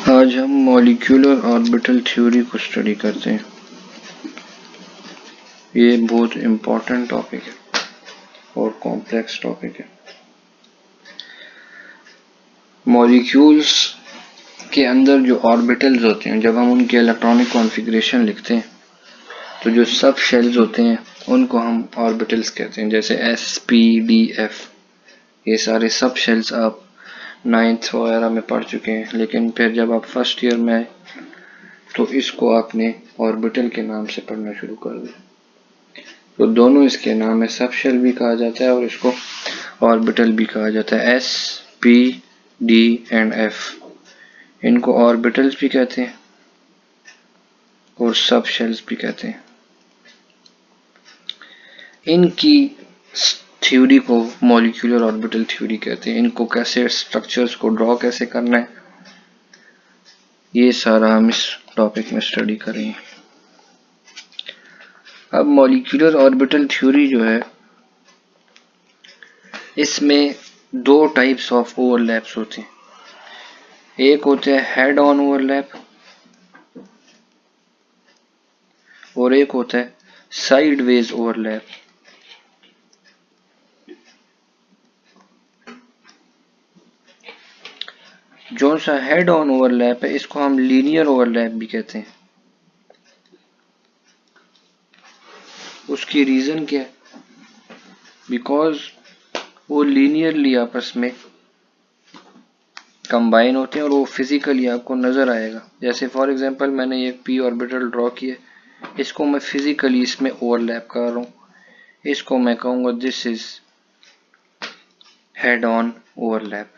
आज हम molecular orbital theory को स्टडी करते हैं। ये बहुत इम्पोर्टेंट टॉपिक है और कॉम्प्लेक्स टॉपिक है। मॉलिक्यूल्स के अंदर जो ऑर्बिटल्स होते हैं, जब हम उनके इलेक्ट्रॉनिक कॉन्फ़िगरेशन लिखते हैं तो जो सब शेल्स होते हैं उनको हम ऑर्बिटल्स कहते हैं। जैसे एस, पी, डी, एफ, ये सारे सब शेल्स आप 9th वगैरह में पढ़ चुके हैं, लेकिन फिर जब आप फर्स्ट ईयर में आए तो इसको आपने ऑर्बिटल के नाम से पढ़ना शुरू कर दिया। तो दोनों इसके नाम है, सब शेल भी कहा जाता है और इसको ऑर्बिटल भी कहा जाता है। S, P, D and F इनको ऑर्बिटल्स भी कहते हैं और सब शेल्स भी कहते हैं। इनकी थ्योरी को मॉलिक्यूलर ऑर्बिटल थ्योरी कहते हैं। इनको कैसे स्ट्रक्चर्स को ड्रॉ कैसे करना है, ये सारा हम इस टॉपिक में स्टडी करेंगे। अब मॉलिक्यूलर ऑर्बिटल थ्योरी जो है, इसमें दो टाइप्स ऑफ ओवरलैप्स होते हैं। एक होते हैं हेड ऑन ओवरलैप और एक होता है साइडवेज ओवरलैप। जो सा हेड ऑन ओवरलैप है इसको हम लीनियर ओवरलैप भी कहते हैं। उसकी रीजन क्या है? बिकॉज वो लीनियरली आपस में कंबाइन होते हैं और वो फिजिकली आपको नजर आएगा। जैसे फॉर एग्जांपल मैंने ये पी ऑर्बिटल ड्रॉ किया, इसको मैं फिजिकली इसमें ओवरलैप कर रहा हूँ, इसको मैं कहूँगा this is head on overlap.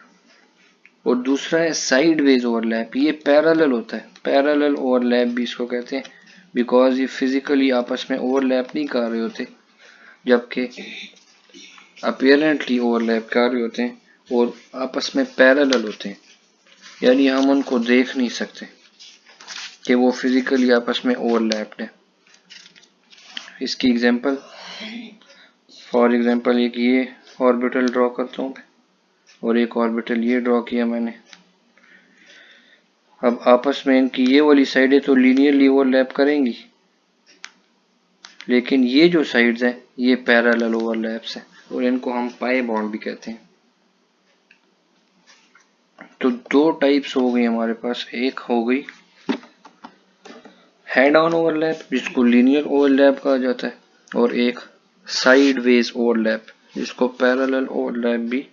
और दूसरा है साइडवेज ओवरलैप, ये पैरेलल होता है। पैरेलल ओवरलैप भी इसको कहते हैं, बिकॉज ये फिजिकली आपस में ओवरलैप नहीं कर रहे होते, जबकि अपीयरेंटली ओवरलैप कर रहे होते हैं और आपस में पैरेलल होते हैं, यानी हम उनको देख नहीं सकते कि वो फिजिकली आपस में ओवरलैप्ड है। इसकी एग्जांपल, फॉर एग्जांपल एक ये ऑर्बिटल ड्रॉ करता हूँ और एक ऑर्बिटल ये ड्रॉ किया मैंने। अब आपस में इनकी ये वाली साइडें तो लीनियरली ओवरलैप करेंगी, लेकिन ये जो साइड्स हैं ये पैरेलल ओवरलैप्स हैं और इनको हम पाई बॉन्ड भी कहते हैं। तो दो टाइप्स हो गई हमारे पास, एक हो गई हेड ऑन ओवरलैप जिसको लीनियर ओवरलैप कहा जाता है, और एक साइडवेज ओवरलैप जिसको पैरेलल ओवरलैप भी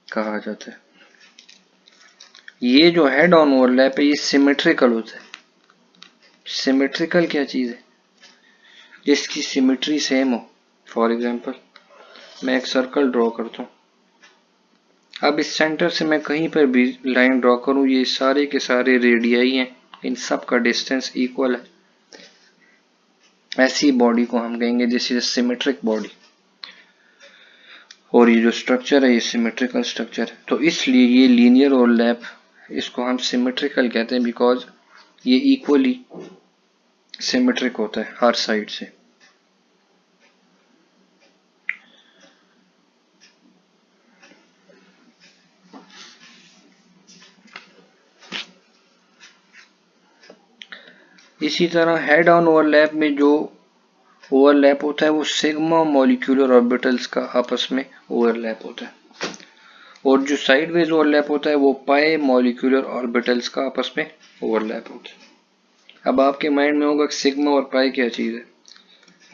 कहा जाता है। ये जो हेड ऑन ओवरलैप है ये सिमेट्रिकल होता है। सिमेट्रिकल क्या चीज है? जिसकी सिमेट्री सेम हो। फॉर एग्जांपल मैं एक सर्कल ड्रॉ करता हूँ, अब इस सेंटर से मैं कहीं पर भी लाइन ड्रॉ करूँ, ये सारे के सारे रेडियाई हैं, इन सब का डिस्टेंस इक्वल है। ऐसी बॉडी को हम कहेंगे दिस इज सिमेट्रिक बॉडी, और ये जो स्ट्रक्चर है ये सिमेट्रिकल स्ट्रक्चर है। तो इसलिए ये लीनियर ओवरलैप, इसको हम सिमेट्रिकल कहते हैं बिकॉज ये इक्वली सिमेट्रिक होता है हर साइड से। इसी तरह हेड ऑन ओवरलैप में जो ओवरलैप होता है वो सिग्मा मॉलिक्यूलर ऑर्बिटल्स का आपस में ओवरलैप होता है, और जो साइडवेज ओवरलैप होता है वो पाई मॉलिक्यूलर ऑर्बिटल्स का आपस में ओवरलैप होता है। अब आपके माइंड में होगा कि सिग्मा और पाई क्या चीज़ है।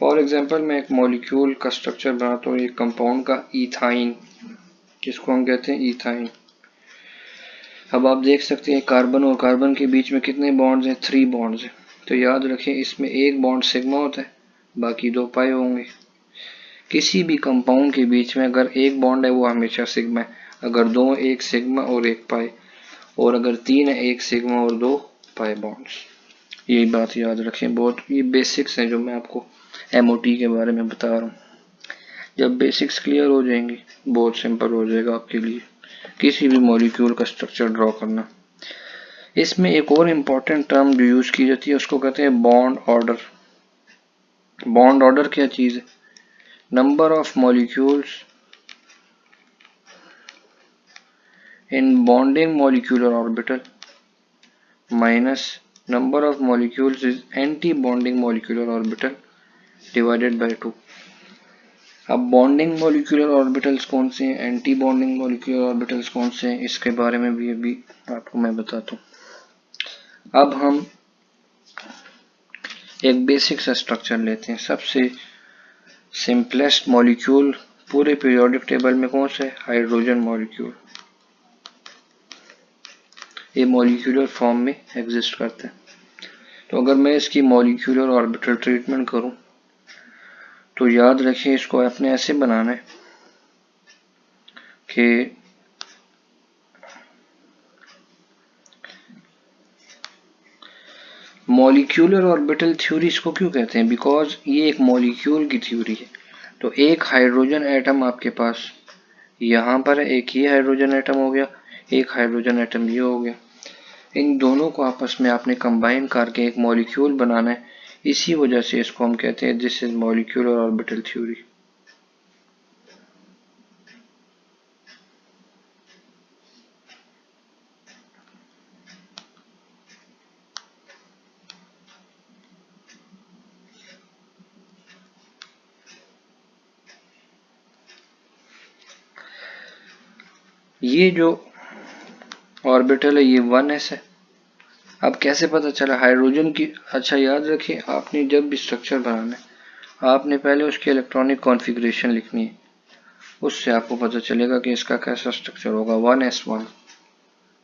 फॉर एग्जांपल मैं एक मॉलिक्यूल का स्ट्रक्चर बनाता हूँ, एक कंपाउंड का, इथाइन, जिसको हम कहते हैं इथाइन। अब आप देख सकते हैं कार्बन और कार्बन के बीच में कितने बॉन्ड्स हैं? 3 बॉन्ड्स हैं। तो याद रखें इसमें एक बॉन्ड सिग्मा होता है, बाकी 2 पाई होंगे। किसी भी कंपाउंड के बीच में अगर एक बॉन्ड है वो हमेशा सिग्मा है, अगर 2 एक सिग्मा और एक पाई, और अगर 3 है एक सिग्मा और 2 पाई बॉन्ड्स। ये बात याद रखें, बहुत ये बेसिक्स हैं जो मैं आपको एमओटी के बारे में बता रहा हूँ। जब बेसिक्स क्लियर हो जाएंगे बहुत सिंपल हो जाएगा आपके लिए किसी भी मॉलिक्यूल का स्ट्रक्चर ड्रॉ करना। इसमें एक और इम्पॉर्टेंट टर्म जो यूज की जाती है उसको कहते हैं बॉन्ड ऑर्डर। बॉन्ड ऑर्डर क्या चीज है? Number of molecules in bonding molecular orbital minus number of molecules is anti bonding molecular orbital divided by 2। अब बॉन्डिंग मॉलिक्यूलर ऑर्बिटल्स कौन से हैं, एंटी बॉन्डिंग मॉलिक्यूलर ऑर्बिटल्स कौन से हैं, इसके बारे में भी अभी आपको मैं बताता हूँ। अब हम एक बेसिक सा स्ट्रक्चर लेते हैं। सबसे सिंपलेस्ट मॉलिक्यूल पूरे पीरियोडिक टेबल में कौन सा है, हाइड्रोजन मॉलिक्यूल। ये मॉलिक्यूलर फॉर्म में एग्जिस्ट करता है। तो अगर मैं इसकी मॉलिक्यूलर ऑर्बिटल ट्रीटमेंट करूं तो याद रखिए इसको आपने ऐसे बनाना है कि मॉलिक्यूलर ऑर्बिटल थ्योरी इसको क्यों कहते हैं, बिकॉज ये एक मॉलिक्यूल की थ्योरी है। तो एक हाइड्रोजन एटम आपके पास यहाँ पर है, एक ही हाइड्रोजन एटम हो गया, एक हाइड्रोजन एटम ये हो गया। इन दोनों को आपस में आपने कंबाइन करके एक मॉलिक्यूल बनाना है। इसी वजह से इसको हम कहते हैं this is molecular orbital theory. ये जो ऑर्बिटल है ये 1s है। अब कैसे पता चला हाइड्रोजन की, अच्छा याद रखिए आपने जब भी स्ट्रक्चर बनाना है आपने पहले उसकी इलेक्ट्रॉनिक कॉन्फ़िगरेशन लिखनी है, उससे आपको पता चलेगा कि इसका कैसा स्ट्रक्चर होगा। 1s1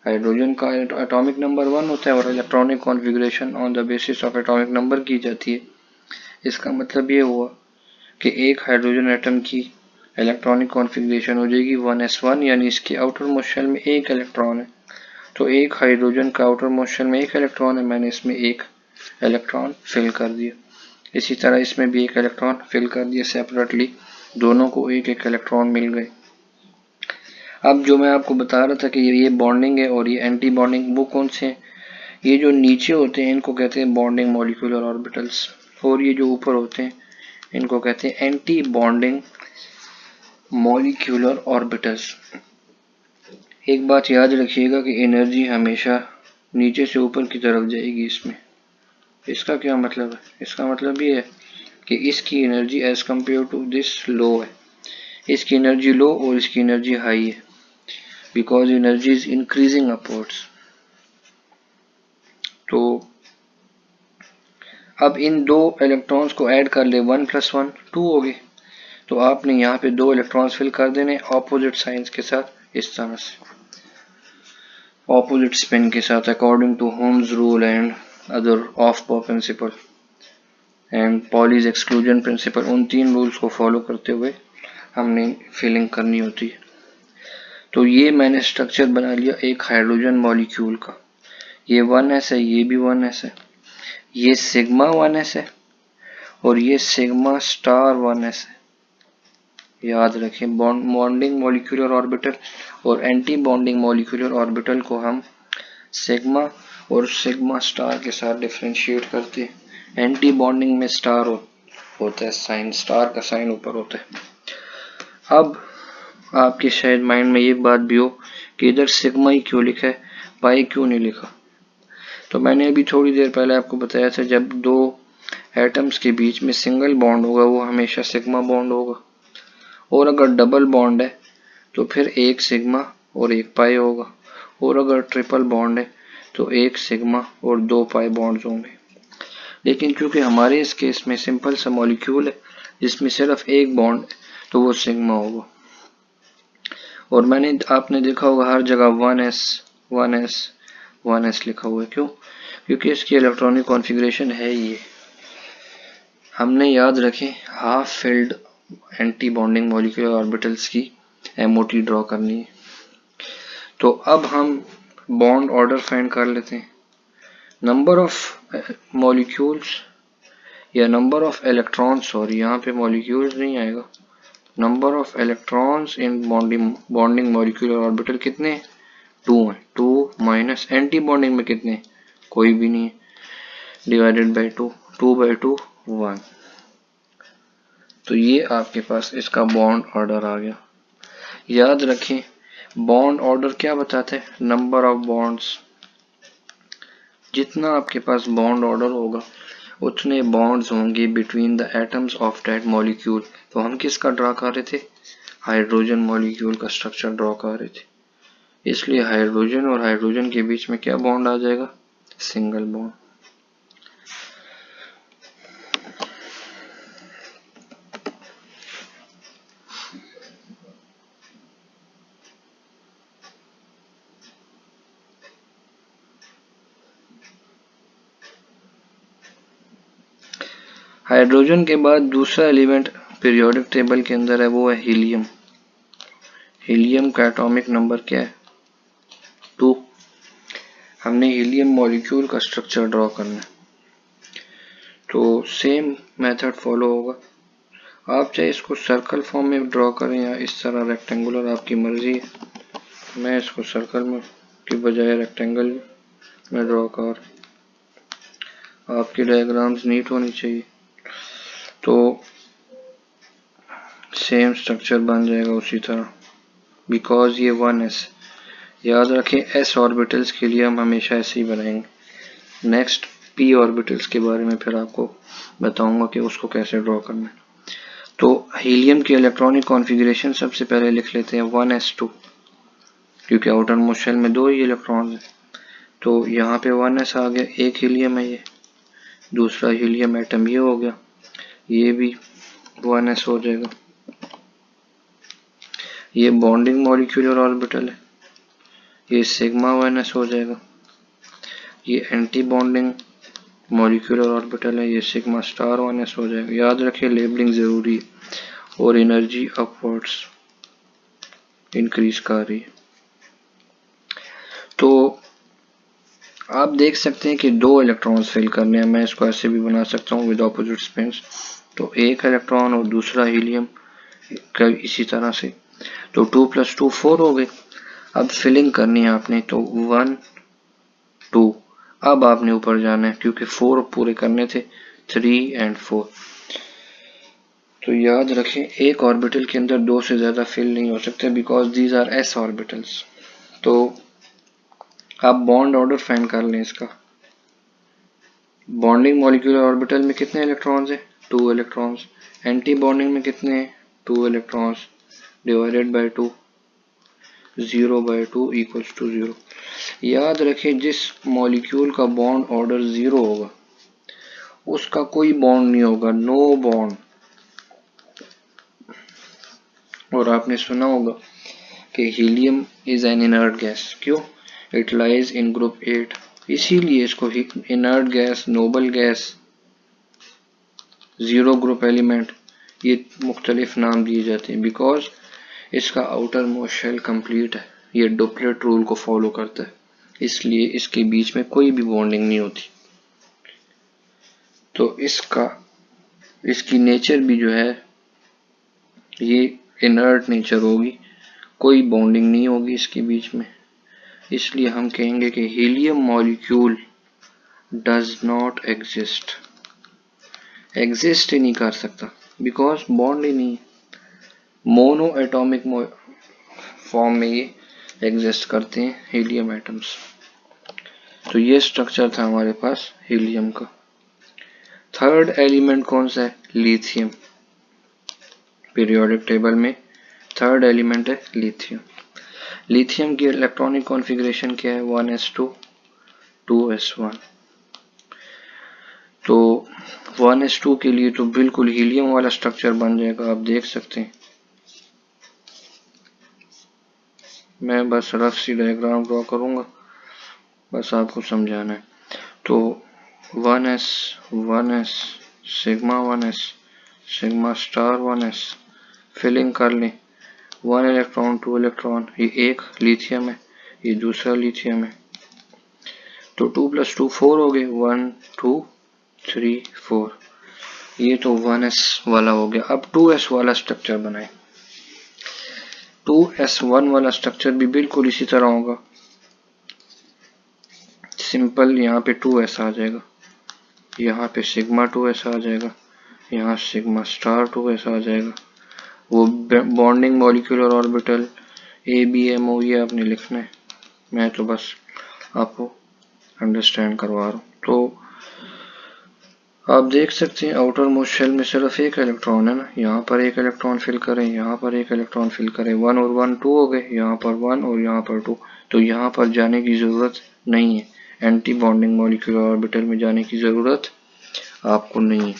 हाइड्रोजन का एटॉमिक नंबर 1 होता है और electronic configuration on the basis of atomic number की जाती है। इसका मतलब ये हुआ कि एक हाइड्रोजन एटम की इलेक्ट्रॉनिक कॉन्फ़िगरेशन हो जाएगी 1s1, यानी इसके आउटर मोस्ट शेल में एक इलेक्ट्रॉन है। तो एक हाइड्रोजन का आउटर मोस्ट शेल में एक इलेक्ट्रॉन है, मैंने इसमें एक इलेक्ट्रॉन फिल कर दिया। इसी तरह इसमें भी एक इलेक्ट्रॉन फिल कर दिया सेपरेटली, दोनों को एक एक इलेक्ट्रॉन मिल गए। अब जो मैं आपको बता रहा था कि ये बॉन्डिंग है और ये एंटी बॉन्डिंग, वो कौन से हैं, ये जो नीचे होते हैं इनको कहते हैं बॉन्डिंग मॉलिक्यूलर ऑर्बिटल्स, और ये जो ऊपर होते हैं इनको कहते हैं एंटी बॉन्डिंग मॉलिक्यूलर ऑर्बिटल्स। एक बात याद रखिएगा कि एनर्जी हमेशा नीचे से ऊपर की तरफ जाएगी इसमें। इसका क्या मतलब है, इसका मतलब ये है कि इसकी energy as compare to this low है, इसकी एनर्जी लो और इसकी एनर्जी हाई है, because energy is increasing upwards. तो अब इन दो इलेक्ट्रॉन्स को ऐड कर ले, 1 + 1 2 हो गए। तो आपने यहाँ पे दो इलेक्ट्रॉन्स फिल कर देने ऑपोजिट साइंस के साथ, इस तरह से ऑपोजिट स्पिन के साथ, according to Holmes rule and other Aufbau principle and Pauli's exclusion principle. उन 3 रूल्स को फॉलो करते हुए हमने फिलिंग करनी होती है। तो ये मैंने स्ट्रक्चर बना लिया एक हाइड्रोजन मॉलिक्यूल का। ये 1s है, ये भी 1s है, ये सिग्मा 1s है और ये सिग्मा स्टार 1s है। याद रखें बॉन्डिंग मॉलिक्यूलर ऑर्बिटल और एंटी बॉन्डिंग मॉलिक्यूलर ऑर्बिटल को हम सिग्मा और सिग्मा स्टार के साथ डिफरेंशिएट करते हैं। एंटी बॉन्डिंग में स्टार होता है साइन, स्टार का साइन ऊपर होता है। अब आपके शायद माइंड में ये बात भी हो कि इधर सिग्मा ही क्यों लिखा है, पाई क्यों नहीं लिखा। तो मैंने अभी थोड़ी देर पहले आपको बताया था जब दो एटम्स के बीच में सिंगल बॉन्ड होगा वो हमेशा सिग्मा बॉन्ड होगा, और अगर डबल बॉन्ड है तो फिर एक सिग्मा और एक पाई होगा, और अगर ट्रिपल बॉन्ड है तो एक सिग्मा और 2 पाई बॉन्ड्स होंगे। लेकिन क्योंकि हमारे इस केस में सिंपल सा मॉलिक्यूल है जिसमें सिर्फ एक बॉन्ड है तो वो सिग्मा होगा। और आपने देखा होगा हर जगह 1s 1s 1s लिखा हुआ है, क्यों, क्योंकि इसकी इलेक्ट्रॉनिक कॉन्फ़िगरेशन है ये। हमने याद रखें half filled anti bonding molecular orbitals की MOT ड्रॉ करनी है। तो अब हम बॉन्ड ऑर्डर फाइंड कर लेते हैं। नंबर ऑफ मॉलिक्यूल्स या नंबर ऑफ इलेक्ट्रॉन्स, सॉरी यहाँ पे मॉलिक्यूल्स नहीं आएगा, number of electrons in bonding molecular orbital कितने हैं, 2 हैं। 2 माइनस एंटी बॉन्डिंग में कितने, कोई भी नहीं है, डिवाइडेड बाई 2, 2/2 1। तो ये आपके पास इसका बॉन्ड ऑर्डर आ गया। याद रखें बॉन्ड ऑर्डर क्या बताते हैं, नंबर ऑफ बॉन्ड्स जितना आपके पास बॉन्ड ऑर्डर होगा उतने बॉन्ड्स होंगे between the atoms of that molecule. तो हम किसका ड्रा कर रहे थे? हाइड्रोजन मॉलिक्यूल का स्ट्रक्चर ड्रा कर रहे थे, इसलिए हाइड्रोजन और हाइड्रोजन के बीच में क्या बॉन्ड आ जाएगा? Single bond. हाइड्रोजन के बाद दूसरा एलिमेंट पीरियोडिक टेबल के अंदर है, वो है हीलियम। हीलियम का एटॉमिक नंबर क्या है? 2। हमने हीलियम मॉलिक्यूल का स्ट्रक्चर ड्रॉ करना है, तो सेम मेथड फॉलो होगा। आप चाहे इसको सर्कल फॉर्म में ड्रॉ करें या इस तरह रेक्टेंगुलर, आपकी मर्जी है। मैं इसको सर्कल में की बजाय रेक्टेंगल में ड्रॉ कर। आपकी डायग्राम्स नीट होनी चाहिए, तो सेम स्ट्रक्चर बन जाएगा उसी तरह, बिकॉज ये 1s। याद रखें s ऑर्बिटल्स के लिए हम हमेशा ऐसे ही बनाएंगे। नेक्स्ट p ऑर्बिटल्स के बारे में फिर आपको बताऊंगा कि उसको कैसे ड्रॉ करना है। तो हीलियम की इलेक्ट्रॉनिक कॉन्फ़िगरेशन सबसे पहले लिख लेते हैं 1s2, क्योंकि आउटर मोस्ट शेल में 2 ही इलेक्ट्रॉन है। तो यहाँ पे 1s आ गया, एक हीलियम है ये, दूसरा हीलियम एटम ये हो गया, ये भी 1s हो जाएगा। ये बॉन्डिंग मॉलिक्यूलर ऑर्बिटल है, ये सिग्मा 1s हो जाएगा। ये एंटी बॉन्डिंग मॉलिक्यूलर ऑर्बिटल है, ये सिग्मा स्टार 1s हो जाएगा। याद रखिए लेबलिंग जरूरी है। और एनर्जी अपवर्ड्स इंक्रीज कर रही है। तो आप देख सकते हैं कि 2 इलेक्ट्रॉन्स फिल करने हैं। मैं इसको ऐसे भी बना सकता हूँ विद ऑपोजिट स्पिन्स। तो एक इलेक्ट्रॉन और दूसरा हीलियम का इसी तरह से, तो 2 + 2 4 हो गए। अब फिलिंग करनी है आपने, तो 1 2। अब आपने ऊपर जाना है क्योंकि 4 पूरे करने थे, 3 और 4। तो याद रखें एक ऑर्बिटल के अंदर 2 से ज्यादा फिल नहीं हो सकते, because these are s orbitals. तो आप बॉन्ड ऑर्डर फाइंड कर लें इसका। बॉन्डिंग मॉलिक्यूलर ऑर्बिटल में कितने इलेक्ट्रॉन्स हैं? 2 इलेक्ट्रॉन्स। एंटी बॉन्डिंग में कितने हैं? 2 इलेक्ट्रॉन्स डिवाइडेड बाय 2, 0/2 = 0। याद रखें जिस मॉलिक्यूल का बॉन्ड ऑर्डर 0 होगा उसका कोई बॉन्ड नहीं होगा, नो बॉन्ड। और आपने सुना होगा कि helium is an inert gas. क्यों? इट लाइज इन ग्रुप 8, इसीलिए इसको inert gas, noble gas, 0 group element, ये मुख्तलिफ नाम दिए जाते हैं, बिकॉज इसका आउटर मोस्ट शेल कंप्लीट है। ये डुप्लेट रूल को फॉलो करता है, इसलिए इसके बीच में कोई भी बॉन्डिंग नहीं होती। तो इसकी नेचर भी जो है ये इनर्ट नेचर होगी, कोई बॉन्डिंग नहीं होगी इसके बीच में। इसलिए हम कहेंगे कि helium molecule does not exist ही नहीं कर सकता, बिकॉज बॉन्ड ही नहीं। मोनो एटॉमिक फॉर्म में ये एग्जिस्ट करते हैं हीलियम एटम्स। तो ये स्ट्रक्चर था हमारे पास हीलियम का। थर्ड एलिमेंट कौन सा है? लिथियम। पीरियोडिक टेबल में थर्ड एलिमेंट है लिथियम। लिथियम की इलेक्ट्रॉनिक कॉन्फ़िगरेशन क्या है? 1s2 2s1। तो 1s2 के लिए तो बिल्कुल हीलियम वाला स्ट्रक्चर बन जाएगा, आप देख सकते हैं। मैं बस रफ सी डायग्राम ड्रॉ करूंगा, बस आपको समझाना है। तो 1s 1s sigma 1s sigma star 1s filling कर लें। 1 इलेक्ट्रॉन 2 इलेक्ट्रॉन, ये एक लिथियम है, ये दूसरा लिथियम है। तो 2 + 2 4 हो गए, 1 2 3 4। ये तो 1s वाला हो गया। अब 2s वाला स्ट्रक्चर बनाए। 2s1 वाला स्ट्रक्चर भी बिल्कुल इसी तरह होगा, सिंपल। यहाँ पे 2s आ जाएगा, यहाँ पे सिग्मा 2s आ जाएगा, यहाँ सिग्मा स्टार 2s आ जाएगा। वो बॉन्डिंग मॉलिक्यूलर ऑर्बिटल ABMO ये आपने लिखना है, मैं तो बस आपको अंडरस्टैंड करवा रहा हूँ। तो आप देख सकते हैं आउटर मोस्ट शेल में सिर्फ एक इलेक्ट्रॉन है ना, यहाँ पर एक इलेक्ट्रॉन फिल करें, यहाँ पर एक इलेक्ट्रॉन फिल करें, 1 और 1 2 हो गए, यहाँ पर 1 और यहाँ पर 2, तो यहाँ पर जाने की ज़रूरत नहीं है, एंटी बॉन्डिंग मॉलिक्यूलर ऑर्बिटल में जाने की ज़रूरत आपको नहीं है।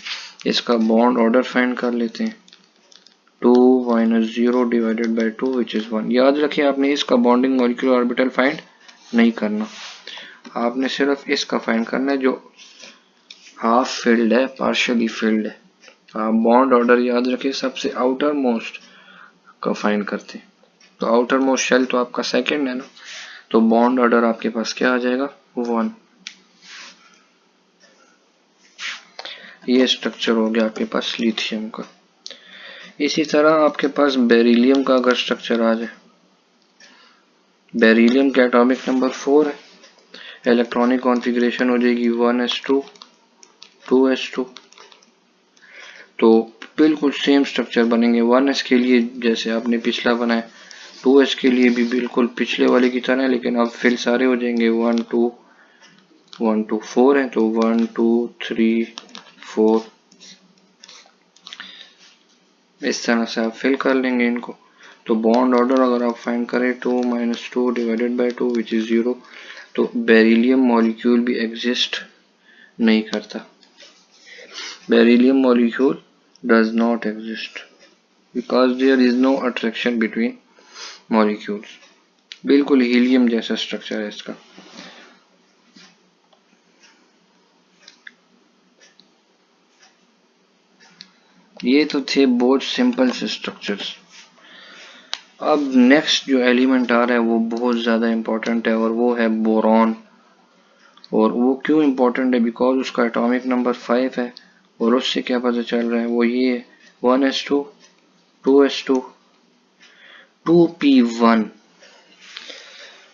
इसका बॉन्ड ऑर्डर फाइंड कर लेते हैं, 2 - 0 डिवाइडेड बाई 2 विच इज़ 1। याद रखिए आपने इसका बॉन्डिंग मॉलिक्यूलर ऑर्बिटल फाइंड नहीं करना, आपने सिर्फ इसका फाइंड करना है जो हाफ फिल्ड है, पार्शियली फिल्ड है। आप बॉन्ड ऑर्डर याद रखिए, सबसे आउटर मोस्ट का फाइंड करते हैं। तो आउटर मोस्ट शेल तो आपका सेकंड है ना, तो बॉन्ड ऑर्डर आपके पास क्या आ जाएगा 1। ये स्ट्रक्चर हो गया आपके पास लिथियम का। इसी तरह आपके पास बेरिलियम का अगर स्ट्रक्चर आ जाए, बेरिलियम का एटॉमिक नंबर 4 है, इलेक्ट्रॉनिक कॉन्फ़िगरेशन हो जाएगी 1s2 2s2। तो बिल्कुल सेम स्ट्रक्चर बनेंगे 1s के लिए जैसे आपने पिछला बनाया, 2s के लिए भी बिल्कुल पिछले वाले की तरह है, लेकिन अब फिर सारे हो जाएंगे 1 2 1 2 4 है, तो 1 2 3 4 इस तरह से आप फिल कर लेंगे इनको। तो बॉन्ड ऑर्डर अगर आप फाइंड करें 2 - 2 डिवाइडेड बाई 2 विच इज 0, तो बेरिलियम मॉलिक्यूल भी एग्जिस्ट नहीं करता, beryllium molecule does not exist because there is no attraction between molecules। बिल्कुल हीलियम जैसा स्ट्रक्चर है इसका। ये तो थे बहुत सिंपल से स्ट्रक्चर्स। अब नेक्स्ट जो एलिमेंट आ रहा है वो बहुत ज़्यादा इंपॉर्टेंट है और वो है बोरॉन। और वो क्यों इंपॉर्टेंट है, बिकॉज उसका एटॉमिक नंबर 5 है और उससे क्या पता चल रहा है वो ये है 1s2 2s2 2p1।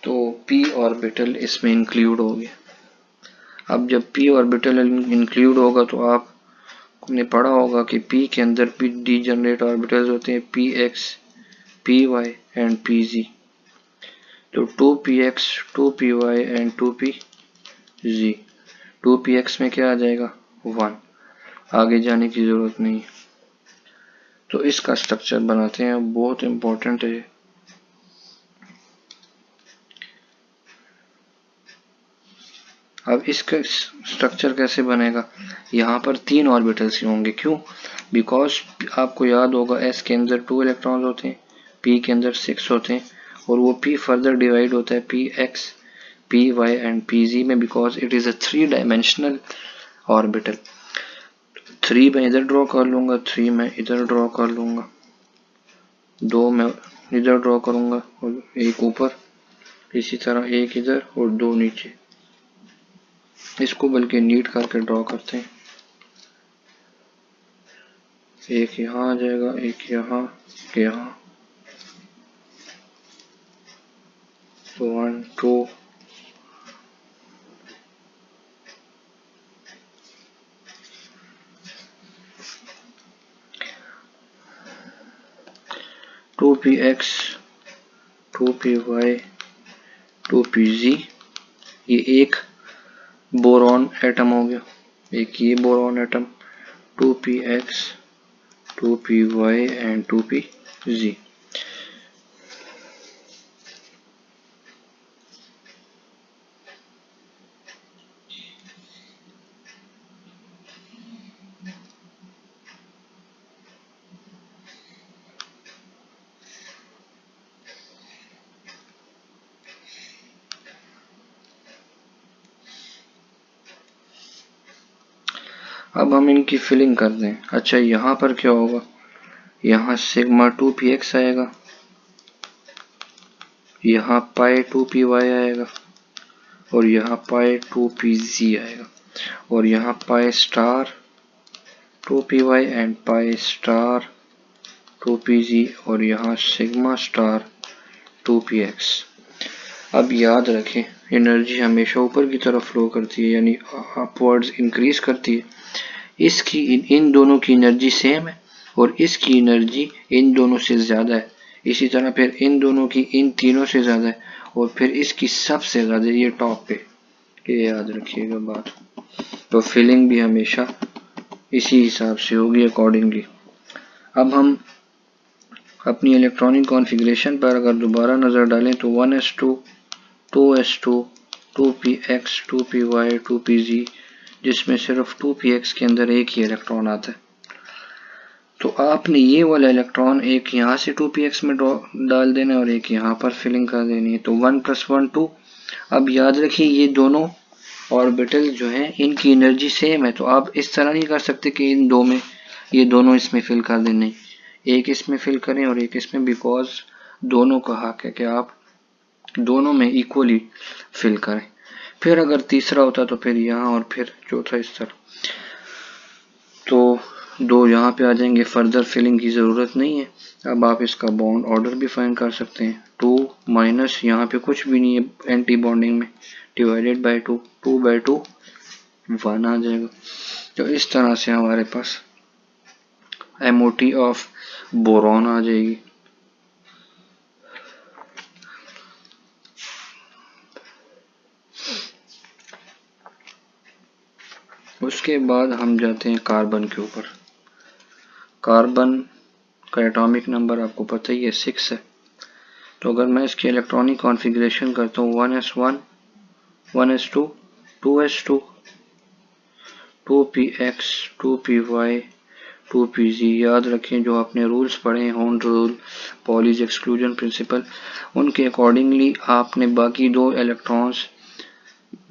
तो p ऑर्बिटल इसमें इंक्लूड हो गया। अब जब p ऑर्बिटल इंक्लूड होगा तो आपने पढ़ा होगा कि p के अंदर p डीजनरेट ऑर्बिटल्स होते हैं, px py एंड pz। तो 2px 2py and 2pz, 2px में क्या आ जाएगा 1, आगे जाने की जरूरत नहीं है। तो इसका स्ट्रक्चर बनाते हैं, बहुत इंपॉर्टेंट है। अब इसका स्ट्रक्चर कैसे बनेगा, यहाँ पर 3 ऑर्बिटल्स होंगे, क्यों, बिकॉज आपको याद होगा s के अंदर 2 इलेक्ट्रॉन्स होते हैं, p के अंदर 6 होते हैं, और वो p फर्दर डिवाइड होता है px py एंड pz में, because it is a 3 dimensional orbital. 3 मैं इधर ड्रॉ कर लूंगा, 3 मैं इधर ड्रॉ कर लूंगा, 2 मैं इधर ड्रॉ करूंगा और एक ऊपर, इसी तरह एक इधर और 2 नीचे। इसको बल्कि नीट करके ड्रॉ करते हैं, एक यहाँ आ जाएगा, एक यहाँ, यहाँ 1 2 2px 2py 2pz। ये एक बोरॉन एटम हो गया, एक ये boron atom 2px 2py and 2pz। अब हम इनकी फिलिंग कर दें। अच्छा यहाँ पर क्या होगा, यहाँ सिग्मा 2px आएगा, यहाँ पाई 2py आएगा, और यहाँ पाई 2pz आएगा, और यहाँ pi star 2py and pi star 2pz, और यहाँ सिग्मा स्टार 2px। अब याद रखें एनर्जी हमेशा ऊपर की तरफ फ्लो करती है, यानी अपवर्ड्स इंक्रीज करती है। इसकी इन दोनों की एनर्जी सेम है और इसकी एनर्जी इन दोनों से ज़्यादा है। इसी तरह फिर इन दोनों की इन तीनों से ज़्यादा है और फिर इसकी सबसे ज़्यादा ये टॉप पे ये याद रखिएगा बात। तो फिलिंग भी हमेशा इसी हिसाब से होगी अकॉर्डिंगली। अब हम अपनी इलेक्ट्रॉनिक कॉन्फ़िगरेशन पर अगर दोबारा नज़र डालें तो 1s2 2s2 2px 2py 2pz, जिसमें सिर्फ 2px के अंदर एक ही इलेक्ट्रॉन आता है। तो आपने ये वाला इलेक्ट्रॉन एक यहाँ से 2px में डाल देना है और एक यहाँ पर फिलिंग कर देनी है। तो 1 + 1 2। अब याद रखिए ये दोनों ऑर्बिटल जो हैं इनकी एनर्जी सेम है, तो आप इस तरह नहीं कर सकते कि इन दो में ये दोनों इसमें फिल कर दें, नहीं, एक इसमें फिल करें और एक इसमें, बिकॉज दोनों का हक है कि आप दोनों में इक्वली फिल करें। फिर अगर तीसरा होता तो फिर यहाँ और फिर चौथा इस तरह, तो दो यहाँ पे आ जाएंगे, फर्दर फिलिंग की ज़रूरत नहीं है। अब आप इसका बॉन्ड ऑर्डर भी फाइंड कर सकते हैं। 2 माइनस यहाँ पे कुछ भी नहीं है एंटी बॉन्डिंग में, डिवाइडेड बाय 2, 2/2 1 आ जाएगा। तो इस तरह से हमारे पास MOT ऑफ बोरॉन आ जाएगी। उसके बाद हम जाते हैं कार्बन के ऊपर। कार्बन का एटॉमिक नंबर आपको पता ही है 6 है। तो अगर मैं इसकी इलेक्ट्रॉनिक कॉन्फ़िगरेशन करता हूँ 1s1 1s2 2s2 2px 2py 2pz, याद रखें जो आपने रूल्स पढ़े हैं, होन रूल, पॉलीज एक्सक्लूजन प्रिंसिपल, उनके अकॉर्डिंगली आपने बाकी दो इलेक्ट्रॉन्स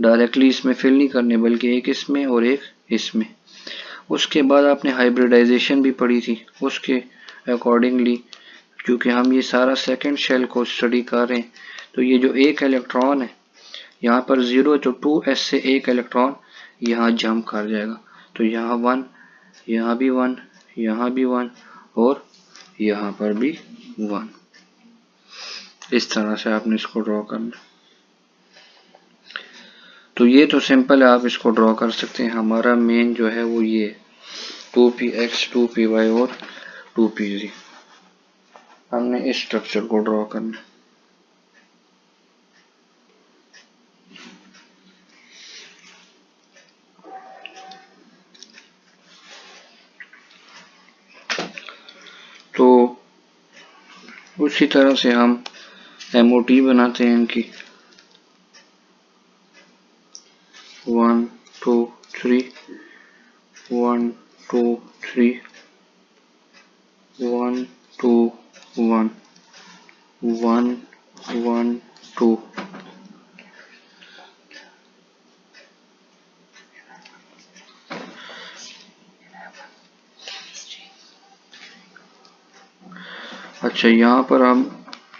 डायरेक्टली इसमें फिल नहीं करने, बल्कि एक इसमें और एक इसमें। उसके बाद आपने हाइब्रिडाइजेशन भी पढ़ी थी, उसके अकॉर्डिंगली क्योंकि हम ये सारा सेकंड शेल को स्टडी कर रहे हैं, तो ये जो एक इलेक्ट्रॉन है यहाँ पर 0 है, तो 2s से एक इलेक्ट्रॉन यहाँ जंप कर जाएगा। तो यहाँ 1, यहाँ भी 1, यहाँ भी 1 और यहाँ पर भी 1। इस तरह से आपने इसको ड्रॉ करना। तो ये तो सिंपल है, आप इसको ड्रॉ कर सकते हैं। हमारा मेन जो है वो ये 2px 2py और 2pz, हमने इस स्ट्रक्चर को ड्रॉ करना। तो उसी तरह से हम MOT बनाते हैं इनकी 1 2 3 1 2 3 1 2 1 1 1 2। अच्छा, यहाँ पर हम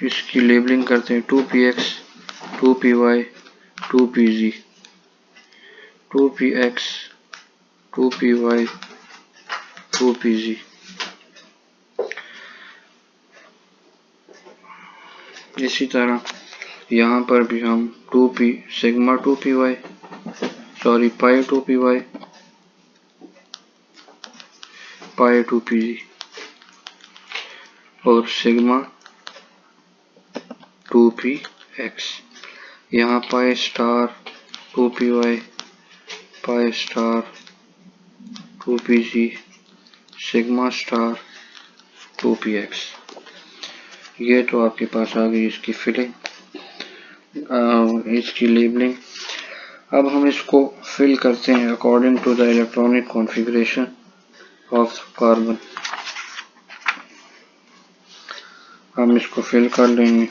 इसकी लेबलिंग करते हैं 2px 2py 2pz 2px 2py 2pz। इसी तरह यहाँ पर भी हम 2p सिग्मा 2py सॉरी पाई 2py पाई 2pz और सिग्मा 2px, यहाँ pi star 2py pi star 2pz sigma star 2px। ये तो आपके पास आ गई इसकी फिलिंग, इसकी लेबलिंग। अब हम इसको फिल करते हैं according to the electronic configuration of carbon. हम इसको फिल कर लेंगे।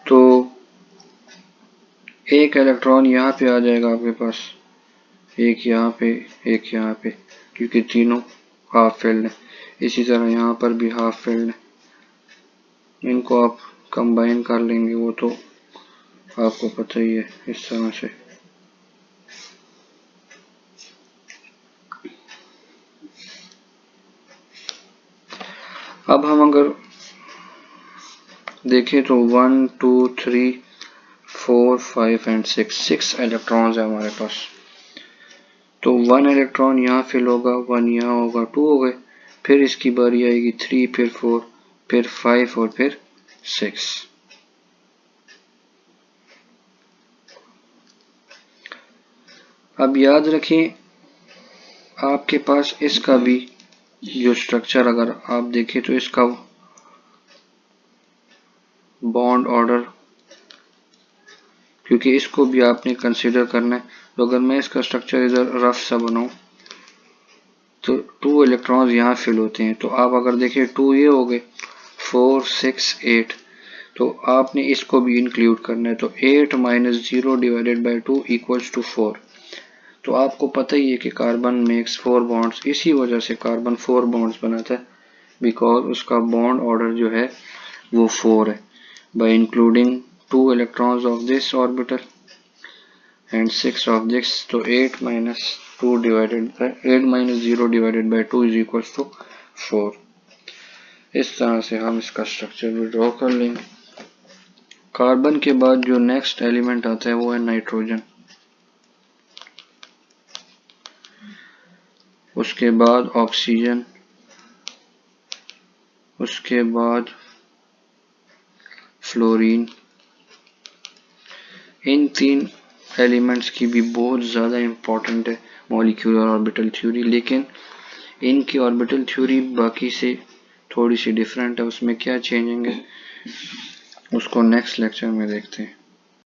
तो एक इलेक्ट्रॉन यहाँ पे आ जाएगा आपके पास, एक यहाँ पे, एक यहाँ पे, क्योंकि तीनों हाफ फिल्ड है। इसी तरह यहाँ पर भी हाफ फिल्ड है। इनको आप कंबाइन कर लेंगे, वो तो आपको पता ही है, इस तरह से। अब हम अगर देखें तो 1 2 3 4 5 एंड 6 इलेक्ट्रॉन्स है हमारे पास। तो 1 इलेक्ट्रॉन यहाँ फिल होगा, 1 यहाँ होगा, 2 हो गए। फिर इसकी बारी आएगी 3, फिर 4, फिर 5 और फिर 6। अब याद रखें आपके पास इसका भी जो स्ट्रक्चर अगर आप देखें तो इसका बॉन्ड ऑर्डर, क्योंकि इसको भी आपने कंसीडर करना है। तो अगर मैं इसका स्ट्रक्चर इधर रफ सा बनाऊं तो 2 इलेक्ट्रॉन्स यहाँ फिल होते हैं। तो आप अगर देखें 2 ये हो गए, 4, 6, 8, तो आपने इसको भी इंक्लूड करना है। तो 8 minus 0 divided by 2 equals to 4। तो आपको पता ही है कि कार्बन मेक्स 4 बॉन्ड्स, इसी वजह से कार्बन 4 बॉन्ड्स बनाता है, बिकॉज उसका बॉन्ड ऑर्डर जो है वो 4 है। Bye including 2 electrons of this orbital and 6 of this, तो 8 minus 0 divided by 2 is equals to 4। इस तरह से हम इसका स्ट्रक्चर भी ड्रॉ कर लेंगे। कार्बन के बाद जो नेक्स्ट एलिमेंट आता है वो है नाइट्रोजन, उसके बाद ऑक्सीजन, उसके बाद फ्लोरीन। इन 3 एलिमेंट्स की भी बहुत ज़्यादा इम्पोर्टेंट है मॉलिक्यूलर ऑर्बिटल थ्योरी, लेकिन इनकी ऑर्बिटल थ्योरी बाकी से थोड़ी सी डिफरेंट है। उसमें क्या चेंजिंग है उसको नेक्स्ट लेक्चर में देखते हैं।